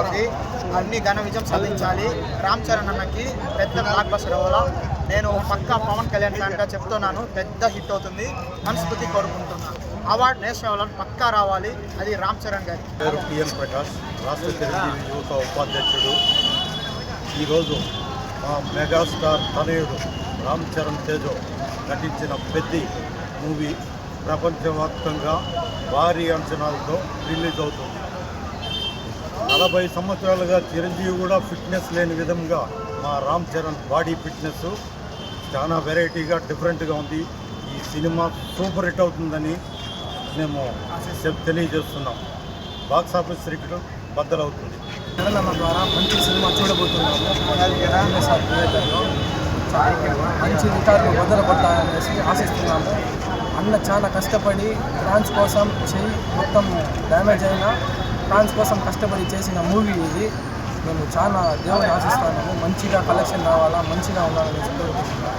అనేది అన్ని ఘన విజయం సాధించాలి. రామ్ చరణ్ అన్నకి పెద్ద బ్లాక్ బస్టర్ అవ్వాలా. నేను పక్కా పవన్ కళ్యాణ్ ఫ్యాన్గా చెప్తున్నాను, పెద్ద హిట్ అవుతుంది, మనస్ఫూర్తి కోరుకుంటున్నాను. అవార్డు నేషనల్ అవార్డు పక్కా రావాలి, అది రామ్ చరణ్ గారి. పేరు పిఎన్ ప్రకాష్, రాష్ట్ర చిరంజీవి యువత ఉపాధ్యక్షుడు. ఈరోజు మా మెగాస్టార్ తనయుడు రామ్ చరణ్ తేజో నటించిన పెద్ది మూవీ ప్రపంచవ్యాప్తంగా భారీ అంచనాలతో రిలీజ్ అవుతుంది. 40 సంవత్సరాలుగా చిరంజీవి కూడా ఫిట్నెస్ లేని విధంగా మా రామ్ చరణ్ బాడీ ఫిట్నెస్ చాలా వెరైటీగా డిఫరెంట్గా ఉంది. ఈ సినిమా సూపర్ హిట్ అవుతుందని మేము తెలియజేస్తున్నాం. బాక్స్ ఆఫీస్ రికార్డు బద్దలవుతుంది. జగనన్న ద్వారా మంచి సినిమా చూడబోతున్నాము. మంచి రికార్డులు బద్దలపడతాయనేసి ఆశిస్తున్నాము. అన్న చాలా కష్టపడి ఫ్యాన్స్ కోసం మొత్తం డ్యామేజ్ అయినా ఫ్యాన్స్ కోసం కష్టపడి చేసిన మూవీ ఇది. మేము చాలా దేవుని ఆశిస్తున్నాము. మంచిగా కలెక్షన్ రావాలా, మంచిగా ఉండాలని కోరుకుంటున్నాము.